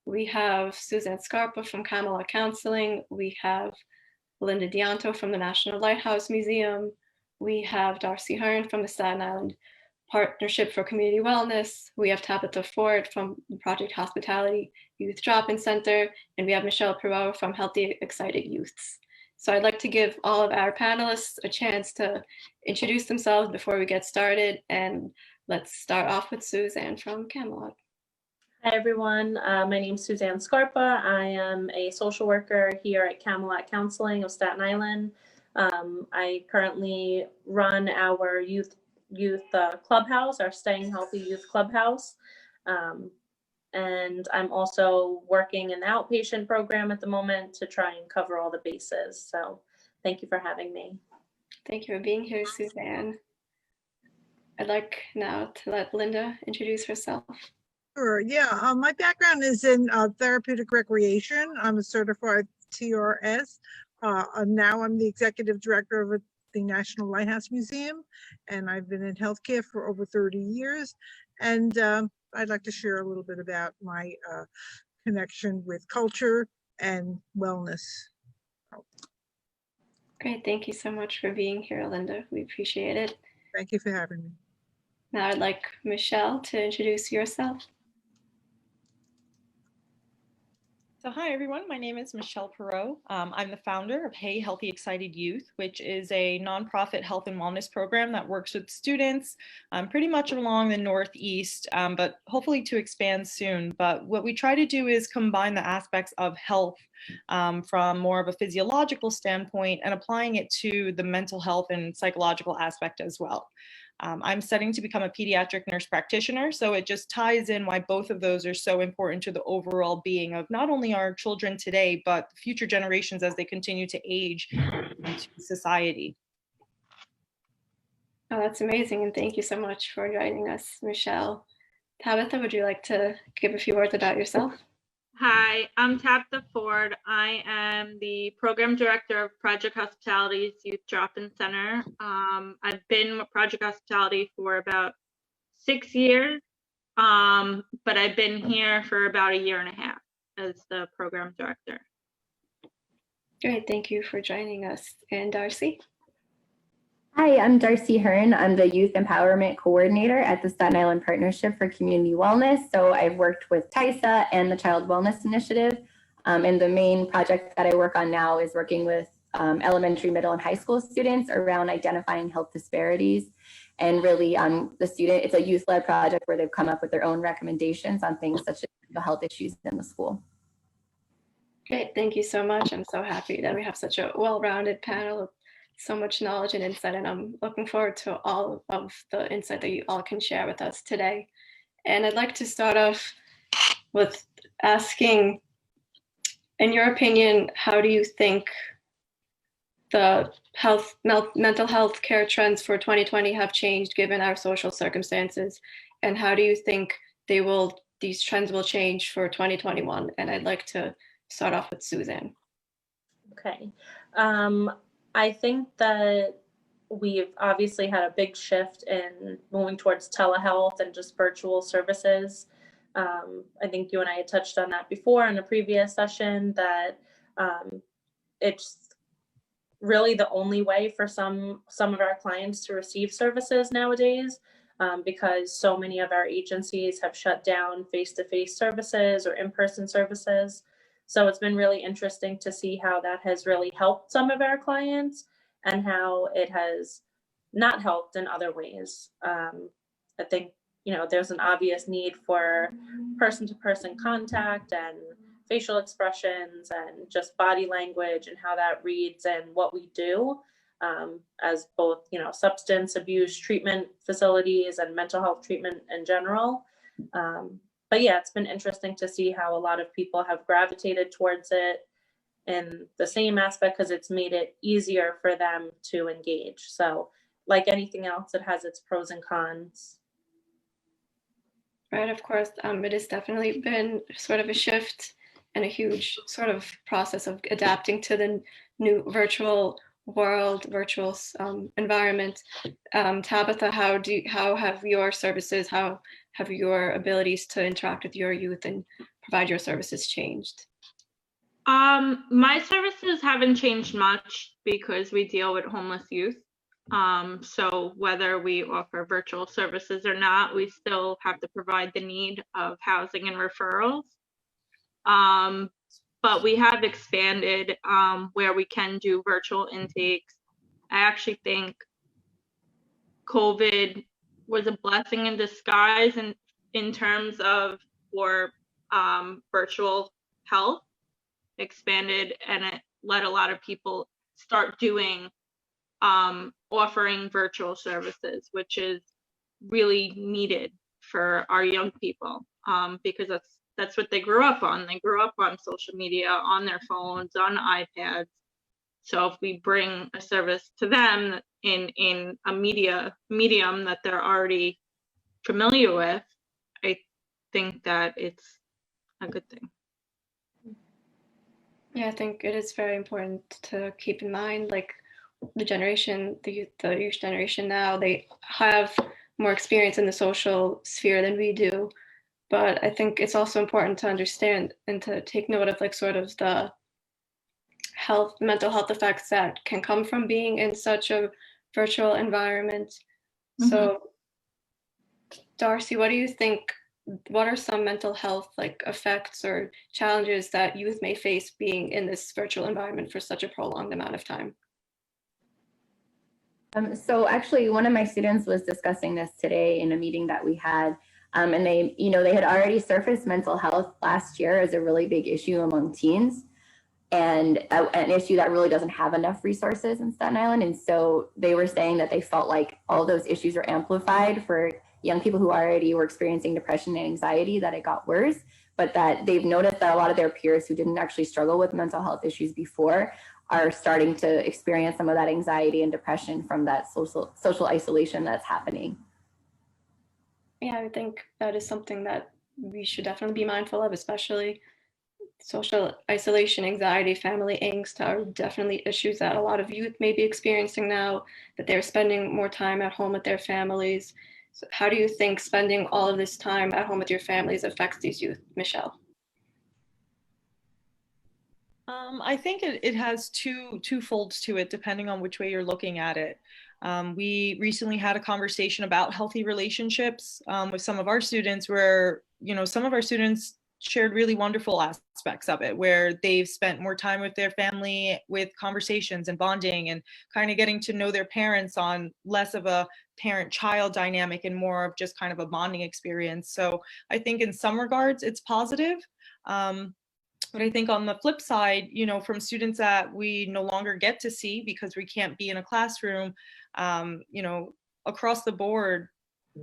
We have Suzanne Scarpa from Camelot Counseling. We have Linda Dianto from the National Lighthouse Museum. We have Darcy Hearn from the Staten Island Partnership for Community Wellness. We have Tabitha Ford from Project Hospitality Youth Drop-In Center, and we have Michelle Perot from Healthy Excited Youths. So I'd like to give all of our panelists a chance to introduce themselves before we get started, and let's start off with Suzanne from Camelot. Hi everyone, my name is Suzanne Scarpa. I am a social worker here at Camelot Counseling of Staten Island. I currently run our youth clubhouse, our Staying Healthy Youth Clubhouse. And I'm also working in the outpatient program at the moment to try and cover all the bases. So thank you for having me. Thank you for being here, Suzanne. I'd like now to let Linda introduce herself. Sure. Yeah. My background is in therapeutic recreation. I'm a certified TRS. Now I'm the executive director of the National Lighthouse Museum, and I've been in healthcare for over 30 years. And I'd like to share a little bit about my connection with culture and wellness. Great. Thank you so much for being here, Linda. We appreciate it. Thank you for having me. Now I'd like Michelle to introduce yourself. So hi everyone, my name is Michelle Perot. I'm the founder of Hey Healthy Excited Youth, which is a nonprofit health and wellness program that works with students pretty much along the Northeast, but hopefully to expand soon. But what we try to do is combine the aspects of health from more of a physiological standpoint and applying it to the mental health and psychological aspect as well. I'm studying to become a pediatric nurse practitioner, so it just ties in why both of those are so important to the overall being of not only our children today, but future generations as they continue to age into society. Oh, that's amazing, and thank you so much for joining us, Michelle. Tabitha, would you like to give a few words about yourself? Hi, I'm Tabitha Ford. I am the program director of Project Hospitality's Youth Drop-In Center. I've been with Project Hospitality for about 6 years, but I've been here for about 1.5 years as the program director. Great, thank you for joining us. And Darcy? Hi, I'm Darcy Hearn. I'm the Youth Empowerment Coordinator at the Staten Island Partnership for Community Wellness. So I've worked with TISA and the Child Wellness Initiative. And the main project that I work on now is working with elementary, middle, and high school students around identifying health disparities. And really, it's a youth-led project where they've come up with their own recommendations on things such as the health issues in the school. Great, thank you so much. I'm so happy that we have such a well-rounded panel of so much knowledge and insight, and I'm looking forward to all of the insight that you all can share with us today. And I'd like to start off with asking, in your opinion, how do you think the mental health care trends for 2020 have changed given our social circumstances? And how do you think these trends will change for 2021? And I'd like to start off with Suzanne. Okay. I think that we've obviously had a big shift in moving towards telehealth and just virtual services. I think you and I had touched on that before in a previous session, that it's really the only way for some of our clients to receive services nowadays, because so many of our agencies have shut down face-to-face services or in-person services. So it's been really interesting to see how that has really helped some of our clients and how it has not helped in other ways. I think, there's an obvious need for person-to-person contact and facial expressions and just body language and how that reads and what we do as both, substance abuse treatment facilities and mental health treatment in general. But yeah, it's been interesting to see how a lot of people have gravitated towards it in the same aspect because it's made it easier for them to engage. So like anything else, it has its pros and cons. Right, of course, it has definitely been sort of a shift and a huge sort of process of adapting to the new virtual world, virtual environment. Tabitha, how have your services, how have your abilities to interact with your youth and provide your services changed? My services haven't changed much because we deal with homeless youth. So whether we offer virtual services or not, we still have to provide the need of housing and referrals. But we have expanded where we can do virtual intakes. I actually think COVID was a blessing in disguise in terms of for virtual health expanded, and it let a lot of people start doing offering virtual services, which is really needed for our young people, because that's what they grew up on. They grew up on social media, on their phones, on iPads. So if we bring a service to them in a medium that they're already familiar with, I think that it's a good thing. Yeah, I think it is very important to keep in mind, like the youth generation now, they have more experience in the social sphere than we do. But I think it's also important to understand and to take note of like sort of the mental health effects that can come from being in such a virtual environment. Mm-hmm. So Darcy, what do you think, what are some mental health like effects or challenges that youth may face being in this virtual environment for such a prolonged amount of time? So actually, one of my students was discussing this today in a meeting that we had, and they had already surfaced mental health last year as a really big issue among teens, and an issue that really doesn't have enough resources in Staten Island. And so they were saying that they felt like all those issues are amplified for young people who already were experiencing depression and anxiety, that it got worse, but that they've noticed that a lot of their peers who didn't actually struggle with mental health issues before are starting to experience some of that anxiety and depression from that social isolation that's happening. Yeah, I think that is something that we should definitely be mindful of, especially social isolation, anxiety, family angst are definitely issues that a lot of youth may be experiencing now, that they're spending more time at home with their families. So how do you think spending all of this time at home with your families affects these youth, Michelle? I think it has two folds to it, depending on which way you're looking at it. We recently had a conversation about healthy relationships with some of our students, where some of our students shared really wonderful aspects of it, where they've spent more time with their family, with conversations and bonding, and kind of getting to know their parents on less of a parent-child dynamic and more of just kind of a bonding experience. So I think in some regards it's positive. But I think on the flip side, from students that we no longer get to see because we can't be in a classroom, across the board,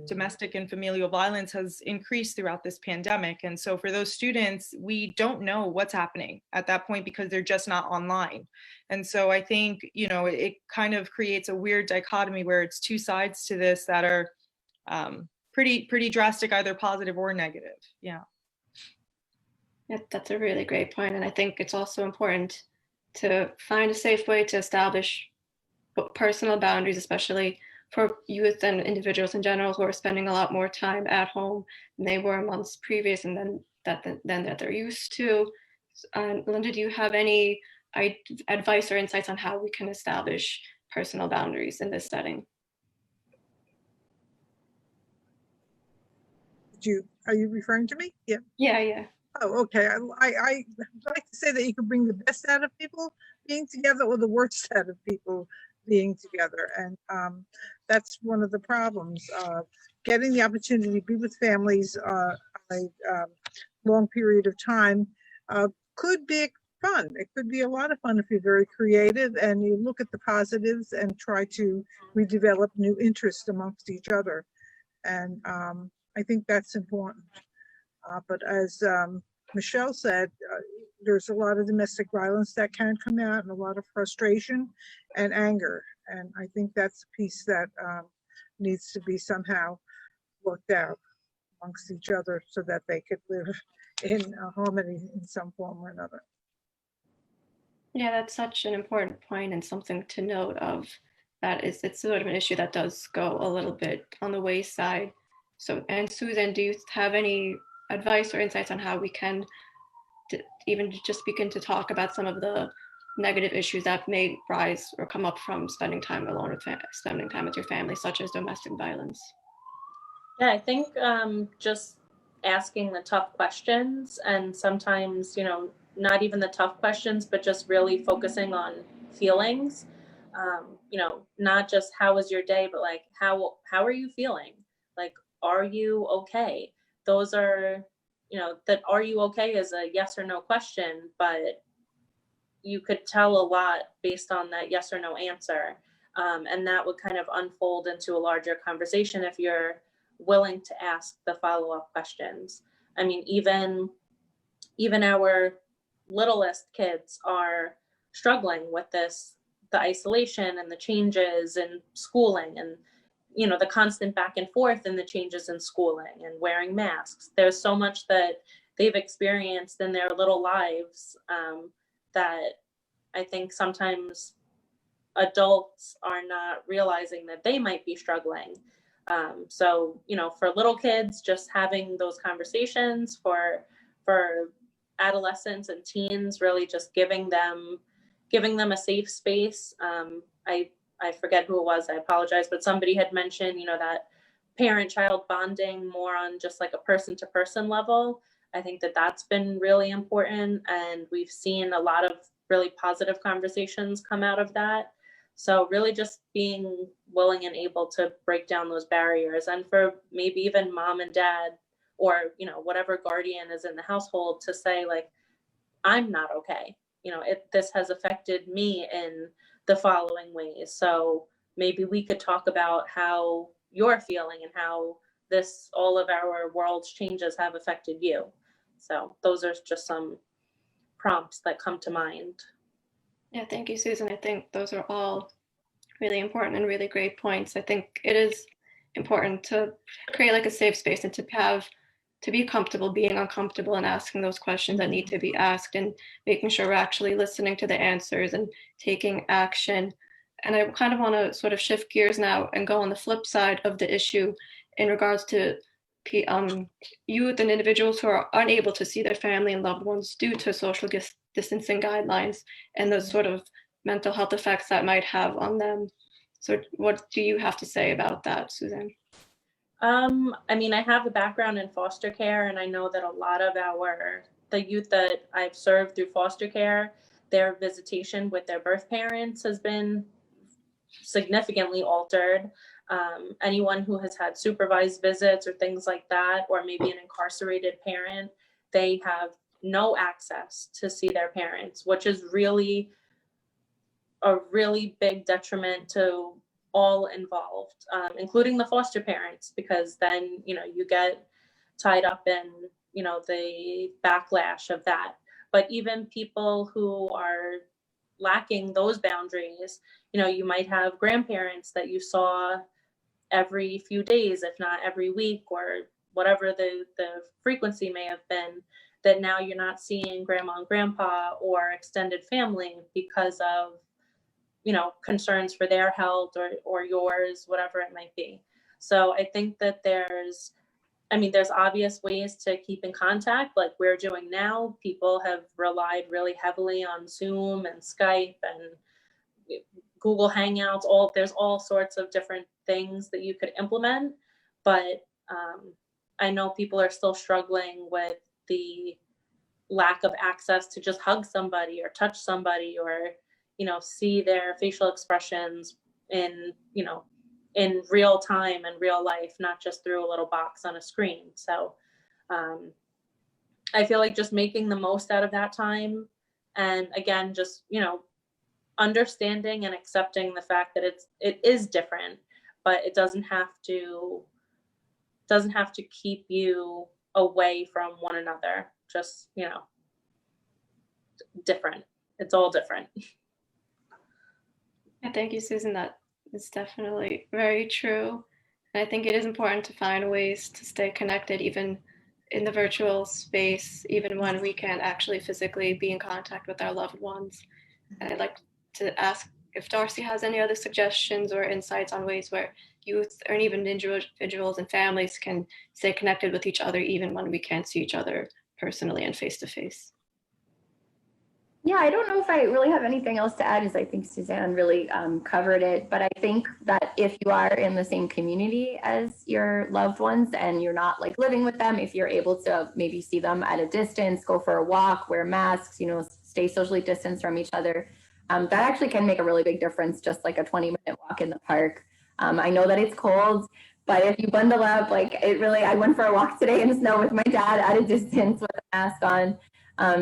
domestic and familial violence has increased throughout this pandemic. And so for those students, we don't know what's happening at that point because they're just not online. And so I think, it kind of creates a weird dichotomy where it's two sides to this that are pretty drastic, either positive or negative. Yeah. Yeah, that's a really great point. And I think it's also important to find a safe way to establish personal boundaries, especially for youth and individuals in general who are spending a lot more time at home than they were months previous and then that they're used to. Linda, do you have any advice or insights on how we can establish personal boundaries in this setting? Are you referring to me? Yeah. Yeah. Oh, okay. I like to say that you can bring the best out of people being together or the worst out of people being together. And that's one of the problems. Getting the opportunity to be with families a long period of time could be fun. It could be a lot of fun if you're very creative and you look at the positives and try to redevelop new interests amongst each other. And I think that's important. But as Michelle said, there's a lot of domestic violence that can come out and a lot of frustration and anger. And I think that's a piece that needs to be somehow worked out amongst each other so that they could live in harmony in some form or another. Yeah, that's such an important point and something to note of. It's sort of an issue that does go a little bit on the wayside. So, and Susan, do you have any advice or insights on how we can even just begin to talk about some of the negative issues that may rise or come up from spending time alone with spending time with your family, such as domestic violence? Yeah, I think just asking the tough questions, and sometimes, not even the tough questions, but just really focusing on feelings. Not just how was your day, but like how are you feeling? Like, are you okay? Those are, that are you okay is a yes or no question, but you could tell a lot based on that yes or no answer. And that would kind of unfold into a larger conversation if you're willing to ask the follow-up questions. I mean, even our littlest kids are struggling with this, the isolation and the changes in schooling, and the constant back and forth and the changes in schooling and wearing masks. There's so much that they've experienced in their little lives that I think sometimes adults are not realizing that they might be struggling. So, for little kids, just having those conversations, for adolescents and teens, really just giving them a safe space. I forget who it was, I apologize, but somebody had mentioned, that parent-child bonding more on just like a person-to-person level. I think that that's been really important, and we've seen a lot of really positive conversations come out of that. So really just being willing and able to break down those barriers, and for maybe even mom and dad, or whatever guardian is in the household, to say like, I'm not okay. This has affected me in the following ways. So maybe we could talk about how you're feeling and how all of our world's changes have affected you. So those are just some prompts that come to mind. Yeah, thank you, Susan. I think those are all really important and really great points. I think it is important to create like a safe space and to be comfortable being uncomfortable and asking those questions that need to be asked, and making sure we're actually listening to the answers and taking action. And I kind of want to sort of shift gears now and go on the flip side of the issue in regards to youth and individuals who are unable to see their family and loved ones due to social distancing guidelines and the sort of mental health effects that might have on them. So what do you have to say about that, Susan? I mean, I have a background in foster care, and I know that a lot of the youth that I've served through foster care, their visitation with their birth parents has been significantly altered. Anyone who has had supervised visits or things like that, or maybe an incarcerated parent, they have no access to see their parents, which is really a really big detriment to all involved, including the foster parents, because then, you get tied up in, the backlash of that. But even people who are lacking those boundaries, you might have grandparents that you saw every few days, if not every week, or whatever the frequency may have been, that now you're not seeing grandma and grandpa or extended family because of concerns for their health or yours, whatever it might be. So I think that there's obvious ways to keep in contact, like we're doing now. People have relied really heavily on Zoom and Skype and Google Hangouts. There's all sorts of different things that you could implement, but I know people are still struggling with the lack of access to just hug somebody or touch somebody, or see their facial expressions in real time and real life, not just through a little box on a screen. So I feel like just making the most out of that time, and again, just understanding and accepting the fact that it is different, but it doesn't have to keep you away from one another. Just different. It's all different. Yeah, thank you, Susan. That is definitely very true. And I think it is important to find ways to stay connected, even in the virtual space, even when we can't actually physically be in contact with our loved ones. And I'd like to ask if Darcy has any other suggestions or insights on ways where youth or even individuals and families can stay connected with each other even when we can't see each other personally and face to face. Yeah, I don't know if I really have anything else to add, as I think Suzanne really covered it. But I think that if you are in the same community as your loved ones and you're not like living with them, if you're able to maybe see them at a distance, go for a walk, wear masks, stay socially distanced from each other, that actually can make a really big difference, just like a 20-minute walk in the park. I know that it's cold, but if you bundle up, like I went for a walk today in the snow with my dad at a distance with a mask on.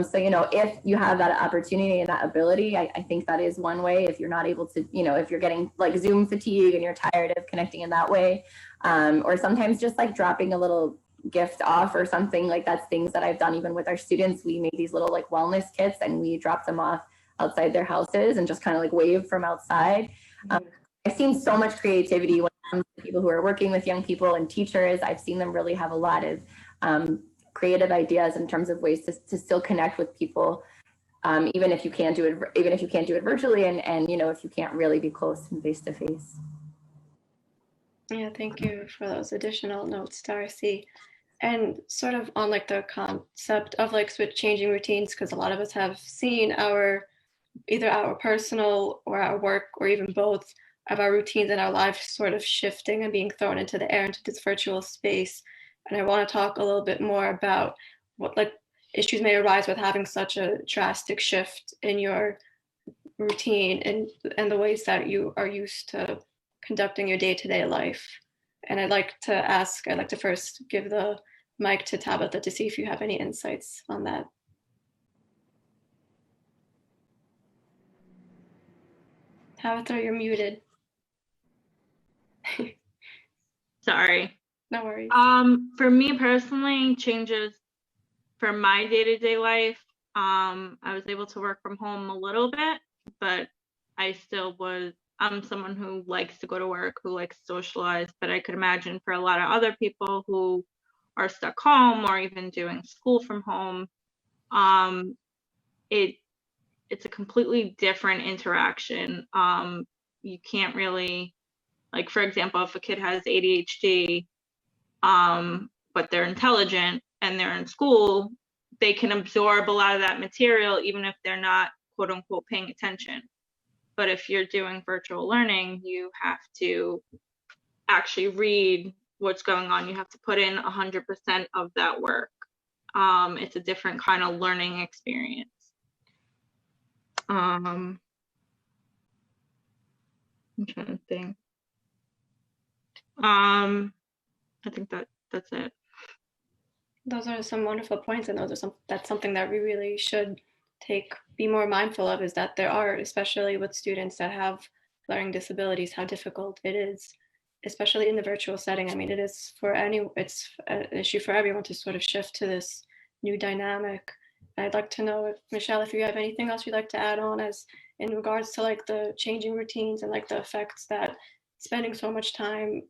So, if you have that opportunity and that ability, I think that is one way. If you're not able to, if you're getting like Zoom fatigue and you're tired of connecting in that way, or sometimes just like dropping a little gift off or something, like that's things that I've done even with our students. We made these little like wellness kits and we dropped them off outside their houses and just kind of like waved from outside. I've seen so much creativity when it comes to people who are working with young people and teachers. I've seen them really have a lot of creative ideas in terms of ways to still connect with people, even if you can't do it virtually, and if you can't really be close and face to face. Yeah, thank you for those additional notes, Darcy. And sort of on like the concept of like changing routines, because a lot of us have seen either our personal or our work or even both of our routines in our lives sort of shifting and being thrown into the air into this virtual space. And I want to talk a little bit more about what like issues may arise with having such a drastic shift in your routine and the ways that you are used to conducting your day-to-day life. And I'd like to first give the mic to Tabitha to see if you have any insights on that. Tabitha, you're muted. Sorry. No worries. For me personally, changes for my day-to-day life, I was able to work from home a little bit, but I'm someone who likes to go to work, who likes to socialize, but I could imagine for a lot of other people who are stuck home or even doing school from home, it's a completely different interaction. You can't really, like, for example, if a kid has ADHD, but they're intelligent and they're in school, they can absorb a lot of that material even if they're not quote unquote paying attention. But if you're doing virtual learning, you have to actually read what's going on. You have to put in 100% of that work. It's a different kind of learning experience. I'm trying to think. I think that's it. Those are some wonderful points, and that's something that we really should be more mindful of, is that there are, especially with students that have learning disabilities, how difficult it is, especially in the virtual setting. I mean, it's an issue for everyone to sort of shift to this new dynamic. I'd like to know, Michelle, if you have anything else you'd like to add on as in regards to like the changing routines and like the effects that spending so much time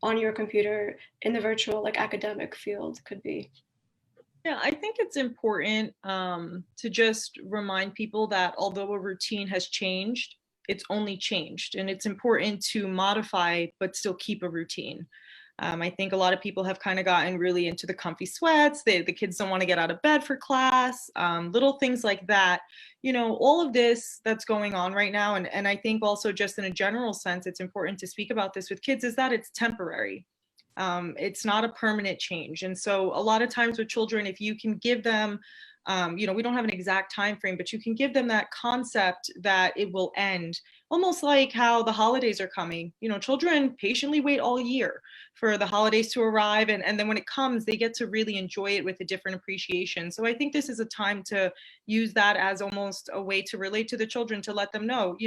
on your computer in the virtual like academic field could be. Yeah, I think it's important to just remind people that although a routine has changed, it's only changed, and it's important to modify but still keep a routine. I think a lot of people have kind of gotten really into the comfy sweats. The kids don't want to get out of bed for class, little things like that. All of this that's going on right now, and I think also just in a general sense, it's important to speak about this with kids, is that it's temporary. It's not a permanent change. And so a lot of times with children, if you can give them, we don't have an exact time frame, but you can give them that concept that it will end, almost like how the holidays are coming. Children patiently wait all year for the holidays to arrive, and then when it comes, they get to really enjoy it with a different appreciation. So I think this is a time to use that as almost a way to relate to the children, to let them know,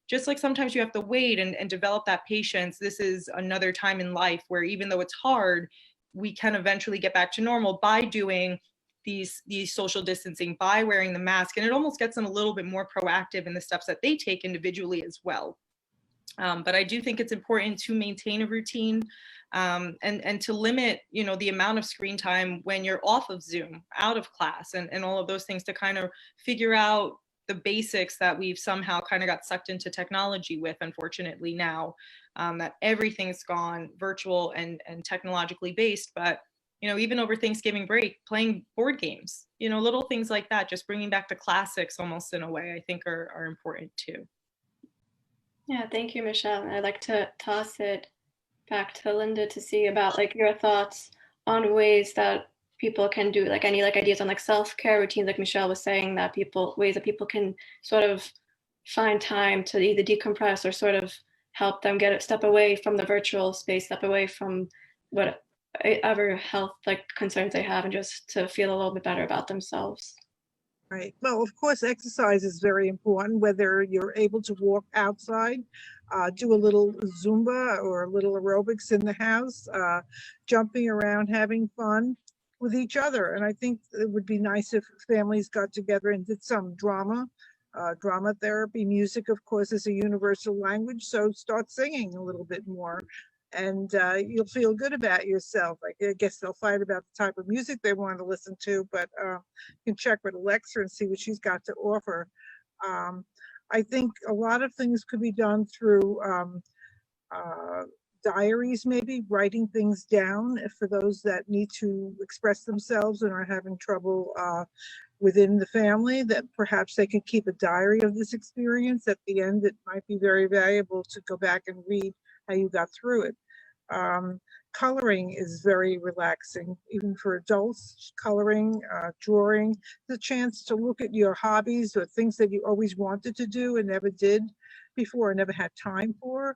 just like sometimes you have to wait and develop that patience, this is another time in life where even though it's hard, we can eventually get back to normal by doing these social distancing, by wearing the mask, and it almost gets them a little bit more proactive in the steps that they take individually as well. But I do think it's important to maintain a routine, and to limit, the amount of screen time when you're off of Zoom, out of class, and all of those things, to kind of figure out the basics that we've somehow kind of got sucked into technology with, unfortunately now, that everything's gone virtual and technologically based. But even over Thanksgiving break, playing board games, little things like that, just bringing back the classics almost in a way, I think are important too. Yeah, thank you, Michelle. I'd like to toss it back to Linda to see about like your thoughts on ways that people can do like any like ideas on like self-care routines, like Michelle was saying, that ways that people can sort of find time to either decompress or sort of help them step away from the virtual space, step away from whatever health like concerns they have, and just to feel a little bit better about themselves. Right. Well, of course, exercise is very important, whether you're able to walk outside, do a little Zumba or a little aerobics in the house, jumping around, having fun with each other. And I think it would be nice if families got together and did some drama therapy. Music, of course, is a universal language. So start singing a little bit more, and you'll feel good about yourself. I guess they'll fight about the type of music they want to listen to, but you can check with Alexa and see what she's got to offer. I think a lot of things could be done through diaries, maybe writing things down for those that need to express themselves and are having trouble within the family, that perhaps they can keep a diary of this experience. At the end, it might be very valuable to go back and read how you got through it. Coloring is very relaxing, even for adults. Coloring, drawing, the chance to look at your hobbies or things that you always wanted to do and never did before or never had time for.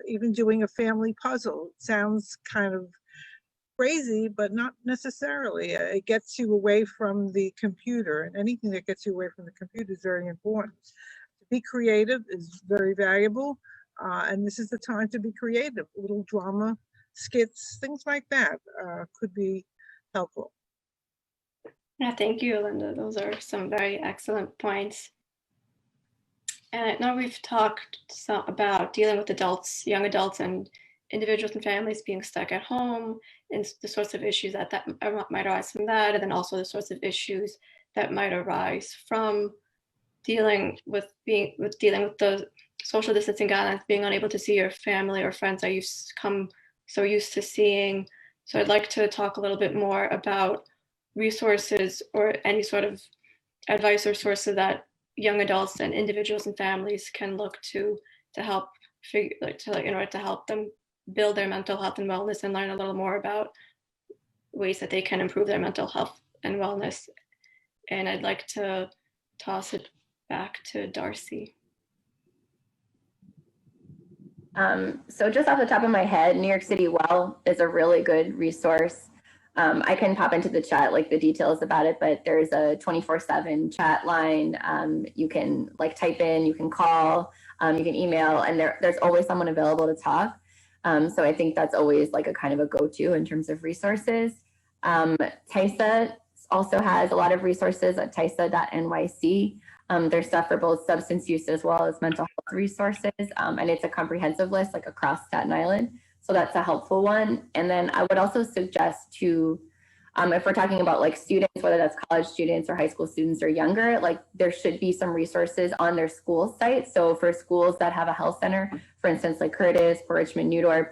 Even doing a family puzzle. It sounds kind of crazy, but not necessarily. It gets you away from the computer, and anything that gets you away from the computer is very important. To be creative is very valuable, and this is the time to be creative. Little drama, skits, things like that could be helpful. Yeah, thank you, Linda. Those are some very excellent points. And I know we've talked about dealing with adults, young adults, and individuals and families being stuck at home, and the sorts of issues that might arise from that, and then also the sorts of issues that might arise from dealing with the social distancing guidelines, being unable to see your family or friends that you've come so used to seeing. So I'd like to talk a little bit more about resources or any sort of advice or sources that young adults and individuals and families can look to help in order to help them build their mental health and wellness, and learn a little more about ways that they can improve their mental health and wellness. And I'd like to toss it back to Darcy. So just off the top of my head, New York City Well is a really good resource. I can pop into the chat like the details about it, but there's a 24/7 chat line. You can like type in, you can call, you can email, and there's always someone available to talk. So I think that's always like a kind of a go-to in terms of resources. TISA also has a lot of resources at tisa.nyc. There's stuff for both substance use as well as mental health resources, and it's a comprehensive list like across Staten Island. So that's a helpful one. And then I would also suggest to, if we're talking about like students, whether that's college students or high school students or younger, like there should be some resources on their school site. So for schools that have a health center, for instance, like Curtis, Port Richmond, New Dorp,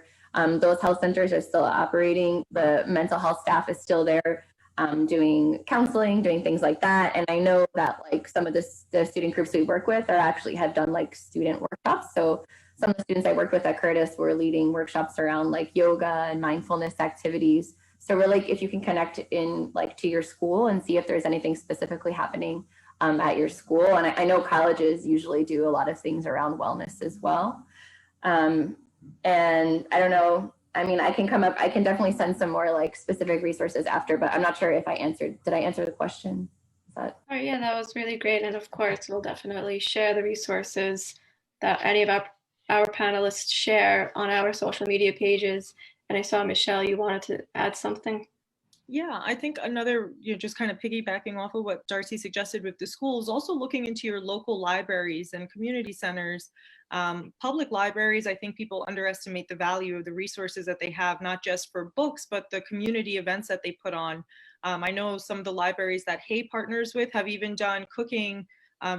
those health centers are still operating. The mental health staff is still there doing counseling, doing things like that. And I know that like some of the student groups we work with have done like student workshops. So some of the students I worked with at Curtis were leading workshops around like yoga and mindfulness activities. So really, if you can connect in like to your school and see if there's anything specifically happening at your school. And I know colleges usually do a lot of things around wellness as well. And I don't know, I mean, I can definitely send some more like specific resources after, but I'm not sure if did I answer the question? Oh yeah, that was really great. And of course, we'll definitely share the resources that any of our panelists share on our social media pages. And I saw, Michelle, you wanted to add something. Yeah, I think another, just kind of piggybacking off of what Darcy suggested with the schools, also looking into your local libraries and community centers. Public libraries, I think people underestimate the value of the resources that they have, not just for books, but the community events that they put on. I know some of the libraries that Hay partners with have even done cooking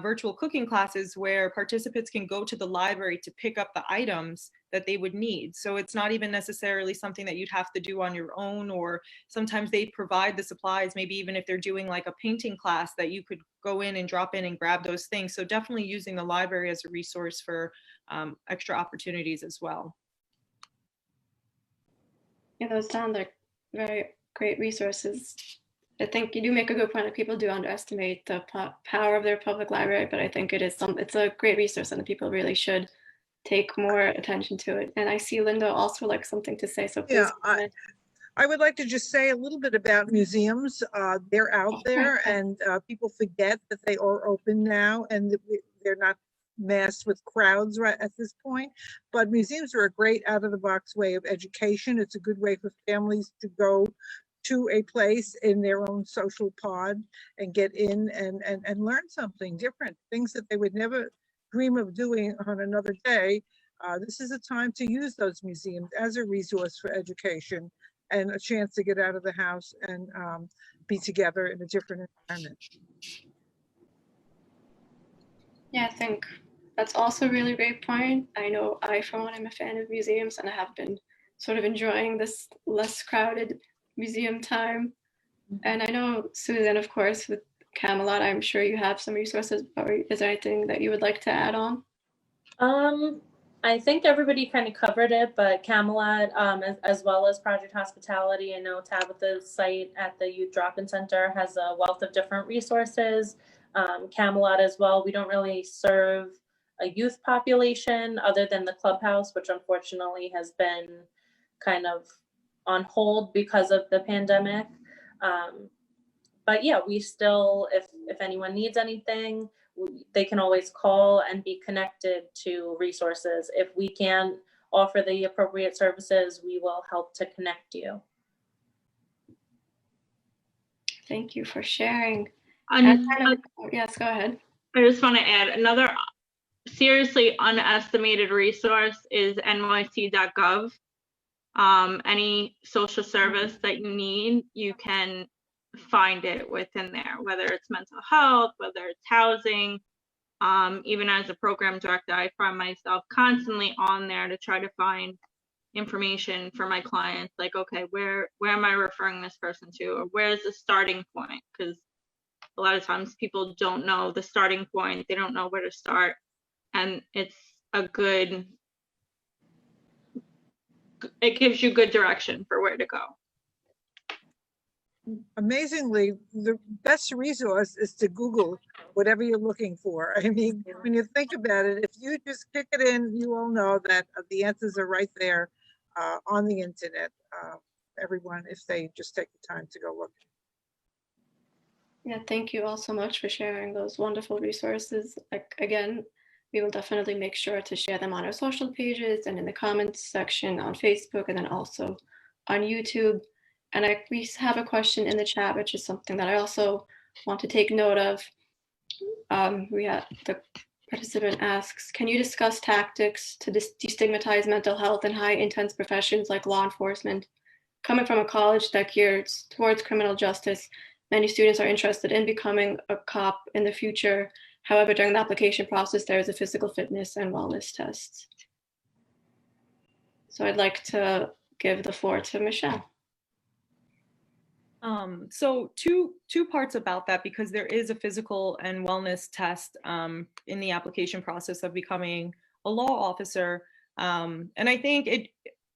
virtual cooking classes where participants can go to the library to pick up the items that they would need. So it's not even necessarily something that you'd have to do on your own, or sometimes they provide the supplies, maybe even if they're doing like a painting class, that you could go in and drop in and grab those things. So definitely using the library as a resource for extra opportunities as well. Yeah, those sound like very great resources. I think you do make a good point that people do underestimate the power of their public library, but I think it's a great resource and people really should take more attention to it. And I see Linda also like something to say, so please. Yeah, I would like to just say a little bit about museums. They're out there, and people forget that they are open now, and they're not massed with crowds right at this point. But museums are a great out-of-the-box way of education. It's a good way for families to go to a place in their own social pod and get in and learn something different, things that they would never dream of doing on another day. This is a time to use those museums as a resource for education and a chance to get out of the house and be together in a different environment. Yeah, I think that's also a really great point. I know I, for one, am a fan of museums, and I have been sort of enjoying this less crowded museum time. And I know, Susan, of course, with Camelot, I'm sure you have some resources, or is there anything that you would like to add on? I think everybody kind of covered it, but Camelot, as well as Project Hospitality, I know Tabitha's site at the Youth Drop-In Center has a wealth of different resources. Camelot as well, we don't really serve a youth population other than the clubhouse, which unfortunately has been kind of on hold because of the pandemic. But yeah, we still, if anyone needs anything, they can always call and be connected to resources. If we can offer the appropriate services, we will help to connect you. Thank you for sharing. Yes, go ahead. I just want to add another seriously unestimated resource is nyc.gov. Any social service that you need, you can find it within there, whether it's mental health, whether it's housing. Even as a program director, I find myself constantly on there to try to find information for my clients, like, okay, where am I referring this person to, or where's the starting point? Because a lot of times people don't know the starting point, they don't know where to start, and it gives you good direction for where to go. Amazingly, the best resource is to Google whatever you're looking for. I mean, when you think about it, if you just kick it in, you all know that the answers are right there on the internet, everyone, if they just take the time to go look. Yeah, thank you all so much for sharing those wonderful resources. Like, again, we will definitely make sure to share them on our social pages and in the comments section on Facebook, and then also on YouTube. And we have a question in the chat, which is something that I also want to take note of. The participant asks, can you discuss tactics to destigmatize mental health in high intense professions like law enforcement? Coming from a college that gears towards criminal justice, many students are interested in becoming a cop in the future. However, during the application process, there is a physical fitness and wellness test. So I'd like to give the floor to Michelle. So two parts about that, because there is a physical and wellness test in the application process of becoming a law officer. And I think it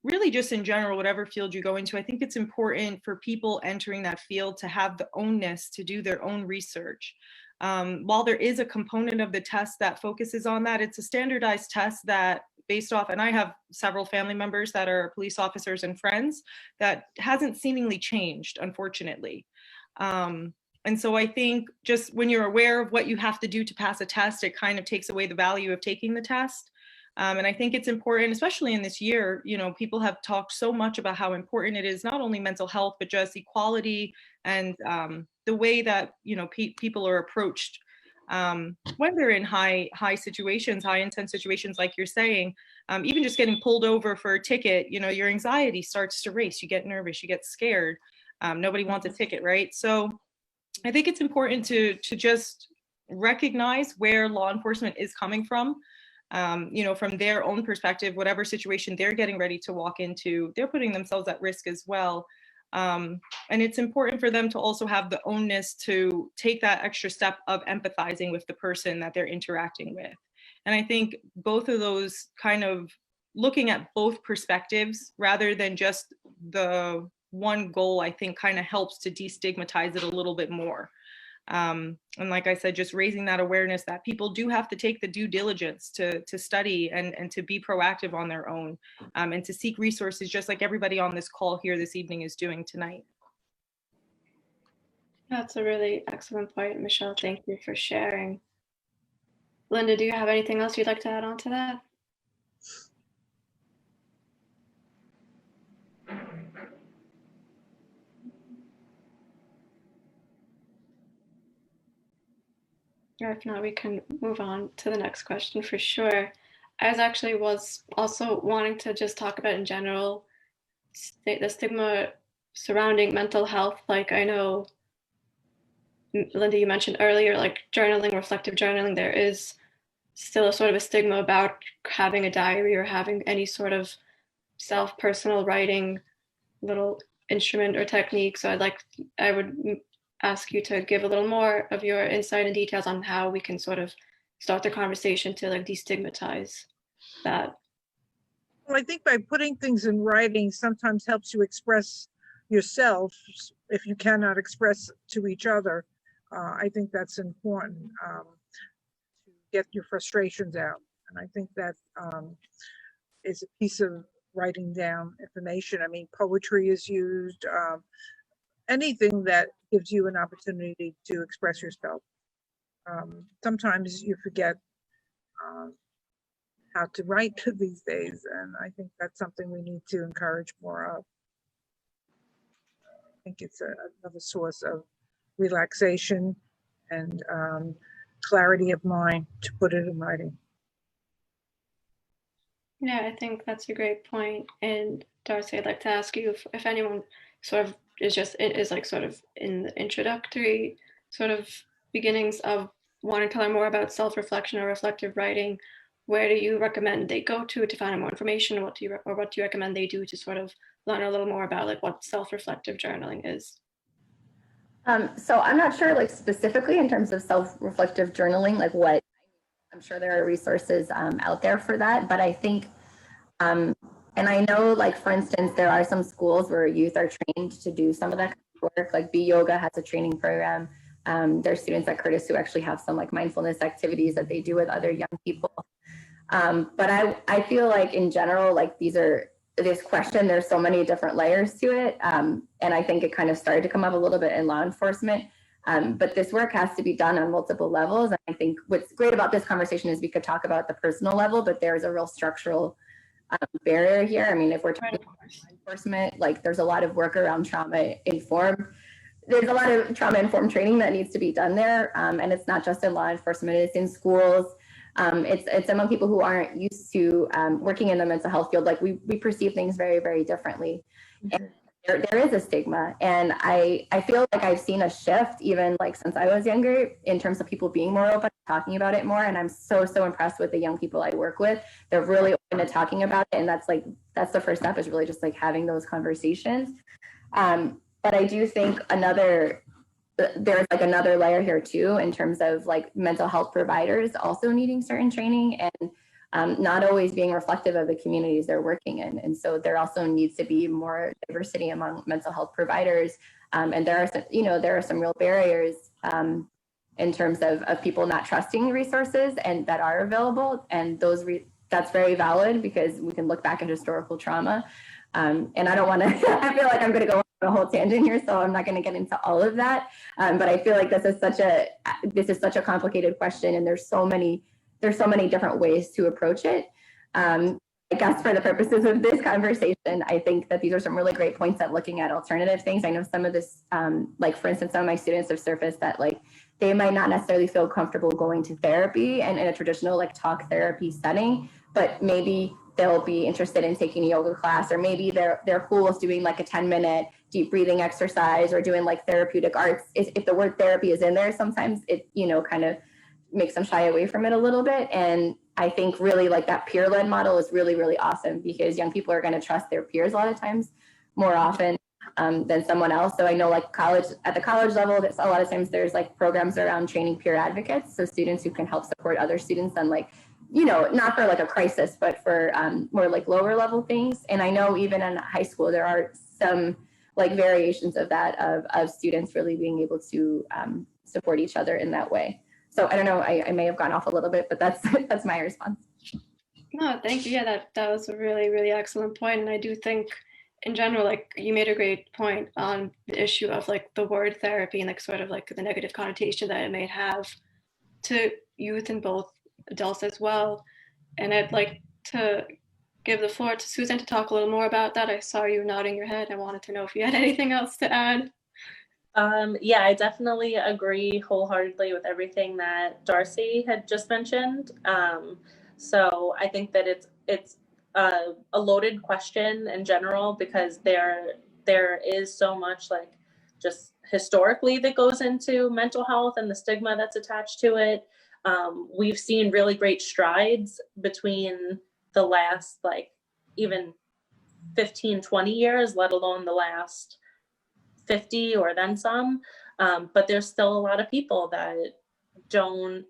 really, just in general, whatever field you go into, I think it's important for people entering that field to have the ownness to do their own research. While there is a component of the test that focuses on that, it's a standardized test that based off, and I have several family members that are police officers and friends, that hasn't seemingly changed, unfortunately. And so I think just when you're aware of what you have to do to pass a test, it kind of takes away the value of taking the test. And I think it's important, especially in this year, you know, people have talked so much about how important it is, not only mental health, but just equality and the way that, you know, people are approached when they're in high situations, high intense situations, like you're saying. Even just getting pulled over for a ticket, you know, your anxiety starts to race, you get nervous, you get scared. Nobody wants a ticket, right? So I think it's important to just recognize where law enforcement is coming from. From their own perspective, whatever situation they're getting ready to walk into, they're putting themselves at risk as well. And it's important for them to also have the ownness to take that extra step of empathizing with the person that they're interacting with. And I think both of those, kind of looking at both perspectives rather than just the one goal, I think kind of helps to destigmatize it a little bit more. And like I said, just raising that awareness that people do have to take the due diligence to study and to be proactive on their own, and to seek resources just like everybody on this call here this evening is doing tonight. That's a really excellent point, Michelle. Thank you for sharing. Linda, do you have anything else you'd like to add on to that? Or if not, we can move on to the next question for sure. I was also wanting to just talk about in general the stigma surrounding mental health. Like I know, Linda, you mentioned earlier, like journaling, reflective journaling, there is still a sort of a stigma about having a diary or having any sort of personal writing little instrument or technique. So I would ask you to give a little more of your insight and details on how we can sort of start the conversation to like destigmatize that. Well, I think by putting things in writing sometimes helps you express yourself if you cannot express to each other. I think that's important to get your frustrations out. And I think that is a piece of writing down information. I mean, poetry is used, anything that gives you an opportunity to express yourself. Sometimes you forget how to write these days, and I think that's something we need to encourage more of. I think it's another source of relaxation and clarity of mind to put it in writing. Yeah, I think that's a great point. And Darcy, I'd like to ask you if anyone sort of is like sort of in the introductory sort of beginnings of wanting to learn more about self-reflection or reflective writing, where do you recommend they go to find out more information? What do you recommend they do to sort of learn a little more about like what self-reflective journaling is? So I'm not sure like specifically in terms of self-reflective journaling, like what, I'm sure there are resources out there for that, but I think, and I know like, for instance, there are some schools where youth are trained to do some of that kind of work, like B Yoga has a training program. There's students at Curtis who actually have some like mindfulness activities that they do with other young people. But I feel like in general, like this question, there's so many different layers to it. And I think it kind of started to come up a little bit in law enforcement. But this work has to be done on multiple levels. And I think what's great about this conversation is we could talk about the personal level, but there's a real structural barrier here. I mean, if we're talking about law enforcement, like there's a lot of work around trauma-informed. There's a lot of trauma-informed training that needs to be done there. And it's not just in law enforcement, it's in schools. It's among people who aren't used to working in the mental health field. Like we perceive things very, very differently. Mm-hmm. And there is a stigma. And I feel like I've seen a shift even like since I was younger in terms of people being more open, talking about it more. And I'm so impressed with the young people I work with. They're really open to talking about it. And that's the first step, is really just like having those conversations. But I do think there's like another layer here too, in terms of like mental health providers also needing certain training and not always being reflective of the communities they're working in. And so there also needs to be more diversity among mental health providers. And there are some real barriers in terms of people not trusting resources and that are available. And that's very valid, because we can look back at historical trauma. And I don't want to, I feel like I'm going to go on a whole tangent here, so I'm not going to get into all of that. But I feel like this is such a complicated question, and there's so many different ways to approach it. I guess for the purposes of this conversation, I think that these are some really great points at looking at alternative things. I know some of this, like for instance, some of my students have surfaced that like they might not necessarily feel comfortable going to therapy and in a traditional like talk therapy setting, but maybe they'll be interested in taking a yoga class, or maybe they're cool with doing like a 10-minute deep breathing exercise or doing like therapeutic arts. If the word therapy is in there, sometimes it, kind of makes them shy away from it a little bit. And I think really like that peer-led model is really, really awesome because young people are going to trust their peers a lot of times more often than someone else. So I know like at the college level, that's a lot of times there's like programs around training peer advocates. So students who can help support other students on like, you know, not for like a crisis, but for more like lower level things. And I know even in high school, there are some like variations of that, of students really being able to support each other in that way. So I don't know, I may have gone off a little bit, but that's my response. No, thank you. Yeah, that was a really, really excellent point. And I do think in general, like you made a great point on the issue of like the word therapy and like sort of like the negative connotation that it may have to youth and both adults as well. And I'd like to give the floor to Susan to talk a little more about that. I saw you nodding your head. I wanted to know if you had anything else to add. Yeah, I definitely agree wholeheartedly with everything that Darcy had just mentioned. So I think that it's a loaded question in general because there is so much like just historically that goes into mental health and the stigma that's attached to it. We've seen really great strides between the last like even 15, 20 years, let alone the last 50 or then some. But there's still a lot of people that don't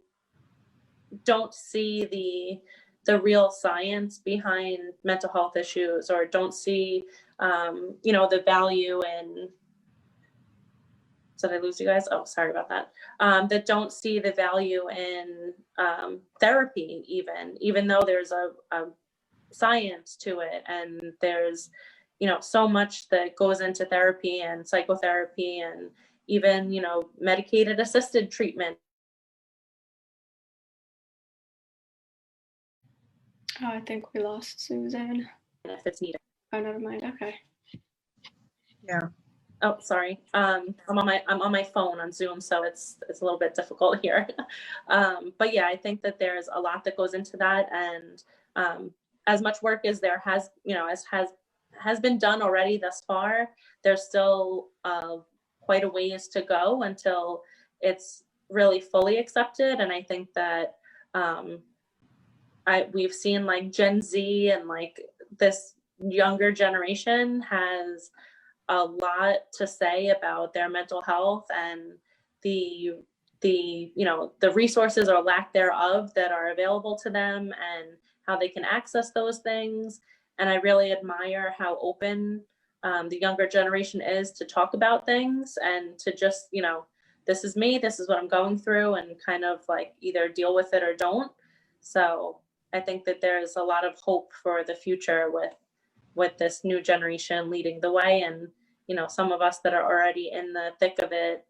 see the real science behind mental health issues or don't see the value in. Did I lose you guys? Oh, sorry about that. That don't see the value in therapy, even though there's a science to it, and there's so much that goes into therapy and psychotherapy and even medicated assisted treatment. Oh, I think we lost Susan. If it's needed. Oh, never mind. Okay. Yeah. Oh, sorry. I'm on my phone on Zoom, so it's a little bit difficult here. But yeah, I think that there's a lot that goes into that, and as much work as there has, has been done already thus far, there's still quite a ways to go until it's really fully accepted. And I think that we've seen like Gen Z and like this younger generation has a lot to say about their mental health and the resources or lack thereof that are available to them and how they can access those things. And I really admire how open the younger generation is to talk about things and to just, this is me, this is what I'm going through, and kind of like either deal with it or don't. So I think that there's a lot of hope for the future with this new generation leading the way, and some of us that are already in the thick of it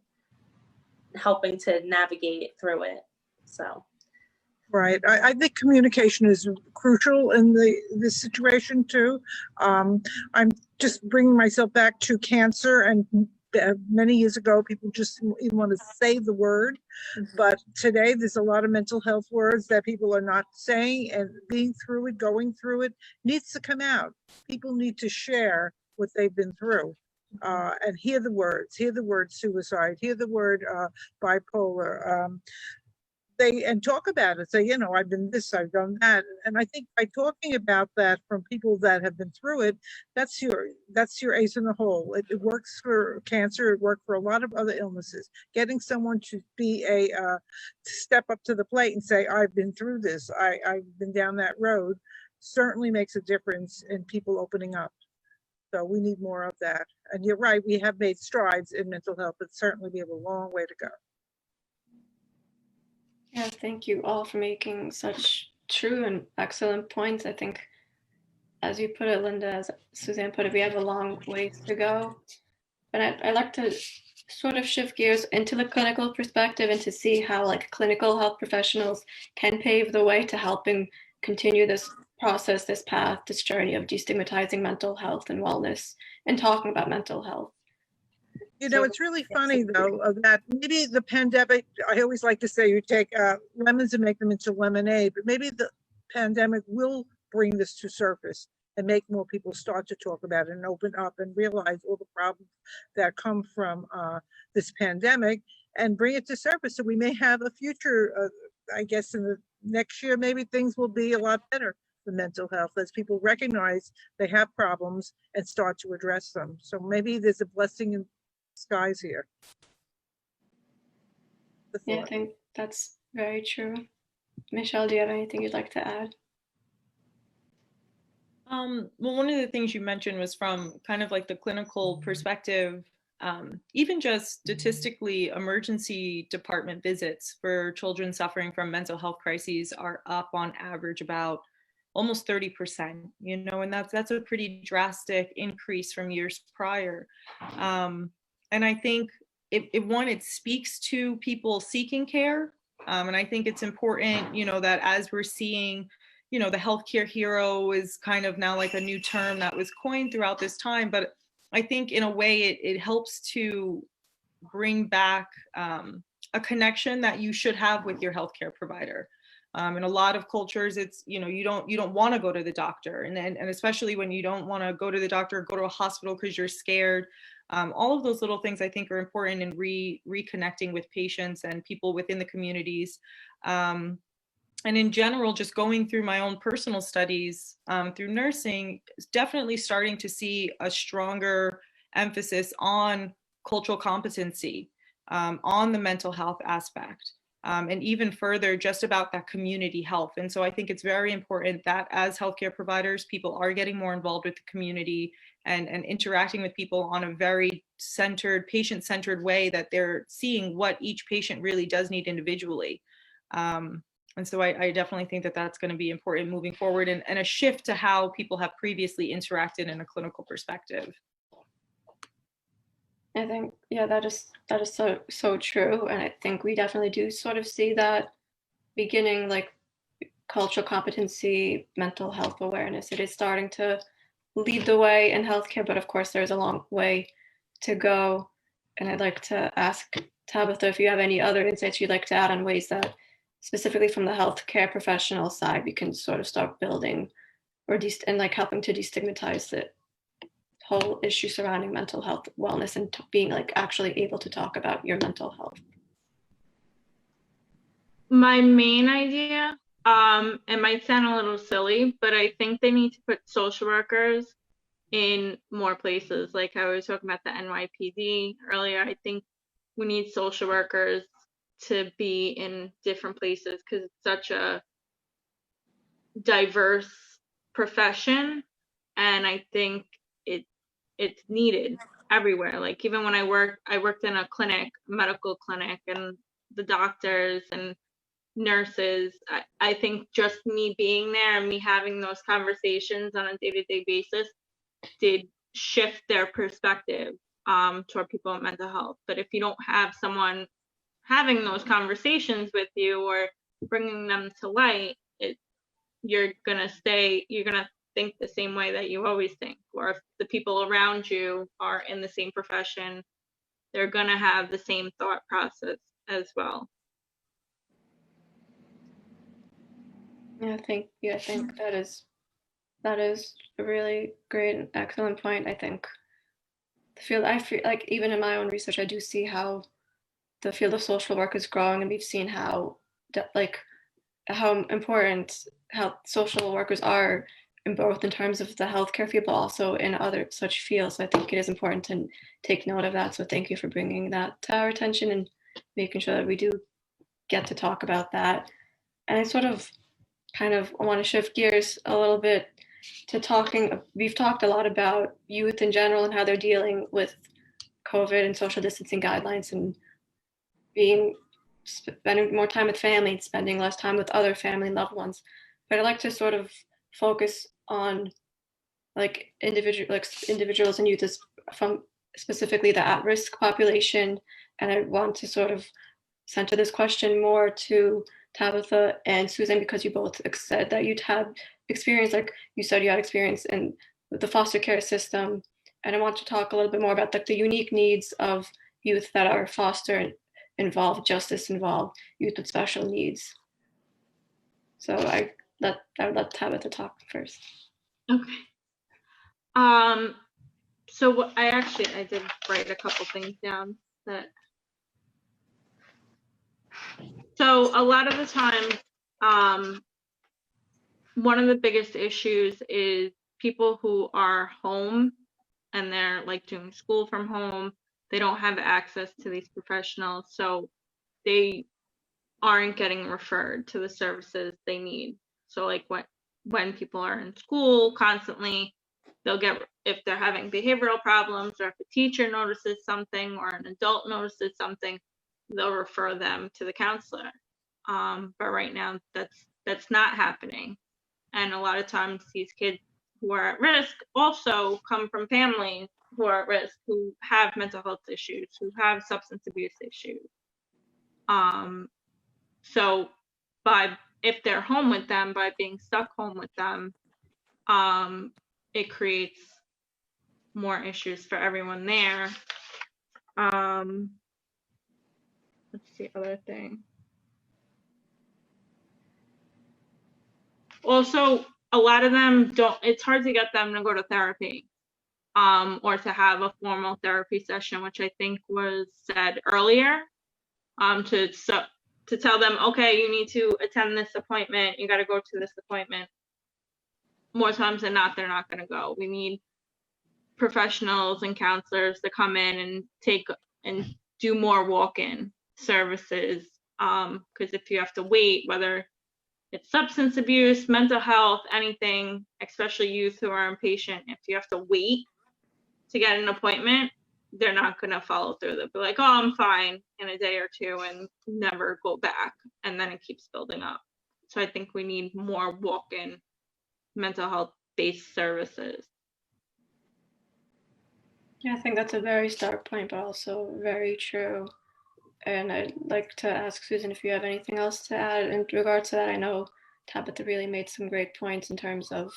helping to navigate through it. So right, I think communication is crucial in this situation too. I'm just bringing myself back to cancer, and many years ago people just didn't want to say the word, but today there's a lot of mental health words that people are not saying, and being through it, going through it needs to come out. People need to share what they've been through, and hear the word suicide, hear the word bipolar, and talk about it. Say, I've been this, I've done that. And I think by talking about that from people that have been through it, that's your ace in the hole. It works for cancer. It worked for a lot of other illnesses. Getting someone to be to step up to the plate and say, I've been through this, I've been down that road, certainly makes a difference in people opening up. So we need more of that. And you're right, we have made strides in mental health, but certainly we have a long way to go. Yeah, thank you all for making such true and excellent points. I think, as you put it, Linda, as Suzanne put it, we have a long ways to go. But I'd like to sort of shift gears into the clinical perspective and to see how like clinical health professionals can pave the way to helping continue this process, this path, this journey of destigmatizing mental health and wellness and talking about mental health. It's really funny though, that maybe the pandemic, I always like to say you take lemons and make them into lemonade, but maybe the pandemic will bring this to surface and make more people start to talk about it and open up and realize all the problems that come from this pandemic and bring it to surface. So we may have a future I guess in the next year, maybe things will be a lot better for mental health as people recognize they have problems and start to address them. So maybe there's a blessing in skies here. Yeah, I think that's very true. Michelle, do you have anything you'd like to add? Well, one of the things you mentioned was from kind of like the clinical perspective, even just statistically, emergency department visits for children suffering from mental health crises are up on average about almost 30%, and that's a pretty drastic increase from years prior. And I think it speaks to people seeking care. And I think it's important, that as we're seeing, the healthcare hero is kind of now like a new term that was coined throughout this time. But I think in a way it helps to bring back a connection that you should have with your healthcare provider. In a lot of cultures, it's, you don't want to go to the doctor. And especially when you don't want to go to the doctor, go to a hospital because you're scared. All of those little things I think are important in reconnecting with patients and people within the communities. And in general, just going through my own personal studies through nursing, definitely starting to see a stronger emphasis on cultural competency, on the mental health aspect, and even further just about that community health. And so I think it's very important that as healthcare providers, people are getting more involved with the community and interacting with people on a very centered, patient-centered way, that they're seeing what each patient really does need individually. And so I definitely think that that's going to be important moving forward, and a shift to how people have previously interacted in a clinical perspective. I think, yeah, that is so true. And I think we definitely do sort of see that beginning, like cultural competency, mental health awareness. It is starting to lead the way in healthcare, but of course there's a long way to go. And I'd like to ask Tabitha if you have any other insights you'd like to add on ways that specifically from the healthcare professional side, we can sort of start building and like helping to destigmatize the whole issue surrounding mental health wellness and being like actually able to talk about your mental health. My main idea, it might sound a little silly, but I think they need to put social workers in more places. Like I was talking about the NYPD earlier, I think we need social workers to be in different places because it's such a diverse profession, and I think it's needed everywhere. Like even when I worked in a clinic, medical clinic, and the doctors and nurses, I think just me being there and me having those conversations on a day-to-day basis did shift their perspective toward people with mental health. But if you don't have someone having those conversations with you or bringing them to light, you're gonna think the same way that you always think. Or if the people around you are in the same profession, they're gonna have the same thought process as well. I think that is a really great and excellent point. I think I feel like even in my own research, I do see how the field of social work is growing, and we've seen how important health social workers are in both in terms of the healthcare field, but also in other such fields. So I think it is important to take note of that. So thank you for bringing that to our attention and making sure that we do get to talk about that. And I sort of kind of want to shift gears a little bit to we've talked a lot about youth in general and how they're dealing with COVID and social distancing guidelines and spending more time with family and spending less time with other family and loved ones. But I'd like to sort of focus on individuals and youth from specifically the at-risk population. And I want to sort of center this question more to Tabitha and Susan, because you both said that you'd had experience, like you said, you had experience in the foster care system. And I want to talk a little bit more about the unique needs of youth that are foster involved, justice involved, youth with special needs. So I would let Tabitha talk first. Okay. So I did write a couple things down that So a lot of the time, one of the biggest issues is people who are home and they're like doing school from home. They don't have access to these professionals, so they aren't getting referred to the services they need. So like when people are in school constantly, they'll get, if they're having behavioral problems or if a teacher notices something or an adult notices something, they'll refer them to the counselor. But right now that's not happening. And a lot of times these kids who are at risk also come from families who are at risk, who have mental health issues, who have substance abuse issues. So if they're home with them, by being stuck home with them, it creates more issues for everyone there. What's the other thing? Also, a lot of them it's hard to get them to go to therapy, or to have a formal therapy session, which I think was said earlier, to tell them, okay, you need to attend this appointment, you got to go to this appointment. More times than not, they're not going to go. We need professionals and counselors to come in and do more walk-in services, because if you have to wait, whether it's substance abuse, mental health, anything, especially youth who are impatient, if you have to wait to get an appointment, they're not going to follow through. They'll be like, oh, I'm fine in a day or two, and never go back, and then it keeps building up. So I think we need more walk-in mental health based services. Yeah, I think that's a very stark point, but also very true. And I'd like to ask Susan if you have anything else to add in regard to that. I know Tabitha really made some great points in terms of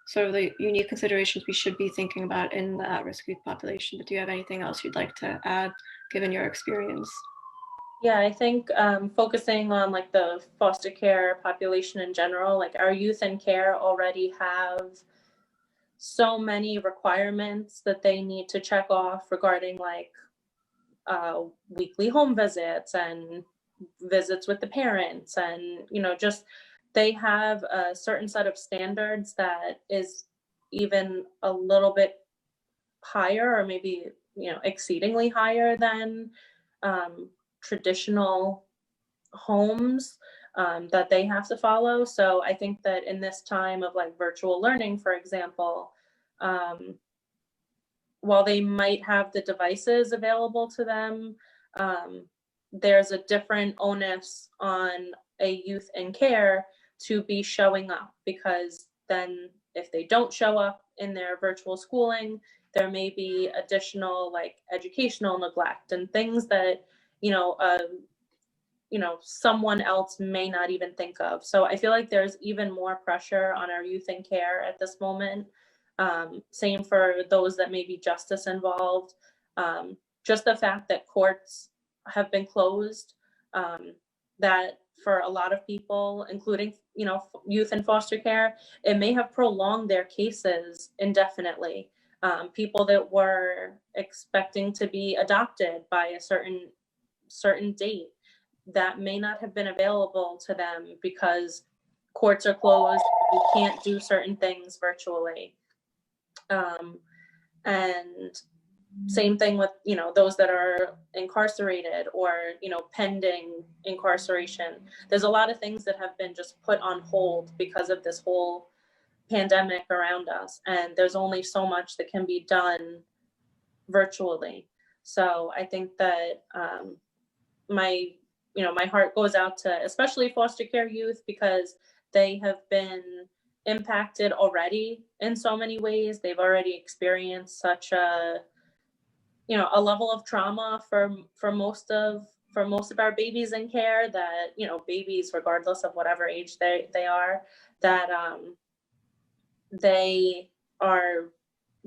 sort of the unique considerations we should be thinking about in the at-risk youth population, but do you have anything else you'd like to add given your experience? Yeah, I think focusing on like the foster care population in general, like our youth in care already have so many requirements that they need to check off regarding like weekly home visits and visits with the parents, and just they have a certain set of standards that is even a little bit higher, or maybe exceedingly higher than traditional homes that they have to follow. So I think that in this time of like virtual learning, for example, while they might have the devices available to them, there's a different onus on a youth in care to be showing up, because then if they don't show up in their virtual schooling, there may be additional like educational neglect and things that someone else may not even think of. So I feel like there's even more pressure on our youth in care at this moment. Same for those that may be justice involved. Just the fact that courts have been closed, that for a lot of people, including youth in foster care, it may have prolonged their cases indefinitely. People that were expecting to be adopted by a certain date, that may not have been available to them because courts are closed. You can't do certain things virtually. And same thing with those that are incarcerated or pending incarceration. There's a lot of things that have been just put on hold because of this whole pandemic around us, and there's only so much that can be done virtually. So I think that my heart goes out to especially foster care youth, because they have been impacted already in so many ways. They've already experienced such a level of trauma for most of our babies in care, that babies, regardless of whatever age they are, that they are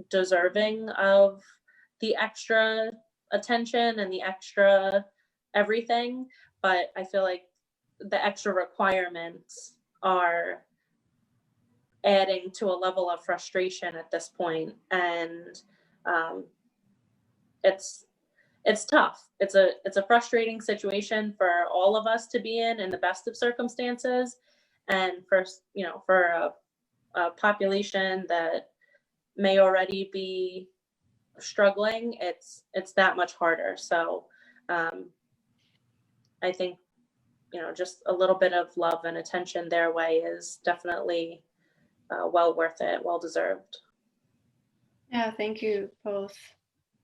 deserving of the extra attention and the extra everything. But I feel like the extra requirements are adding to a level of frustration at this point, and it's it's tough. It's a frustrating situation for all of us to be in the best of circumstances, and for a population that may already be struggling, it's that much harder. So I think just a little bit of love and attention their way is definitely well worth it, well deserved. Yeah, thank you both,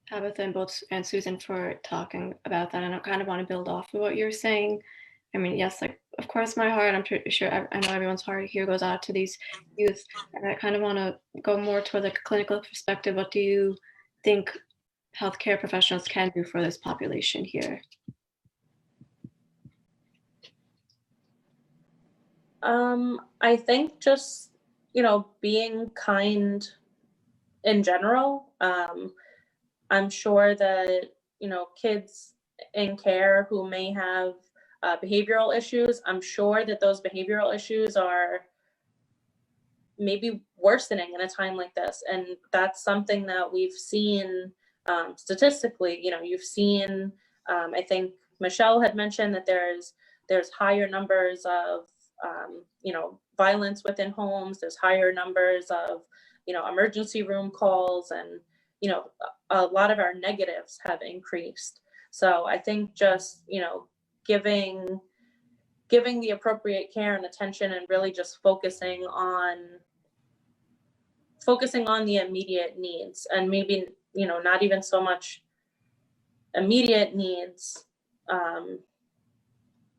Tabitha and Susan, for talking about that. And I kind of want to build off of what you're saying. I mean, yes, like, of course, my heart, I'm pretty sure, I know everyone's heart here goes out to these youth. And I kind of want to go more toward like a clinical perspective. What do you think healthcare professionals can do for this population here? I think just, being kind in general. I'm sure that, kids in care who may have behavioral issues, I'm sure that those behavioral issues are maybe worsening in a time like this. And that's something that we've seen statistically. You've seen, I think Michelle had mentioned that there's higher numbers of, violence within homes. There's higher numbers of, emergency room calls, and, a lot of our negatives have increased. So I think just, giving the appropriate care and attention, and really just focusing on the immediate needs, and maybe, not even so much immediate needs,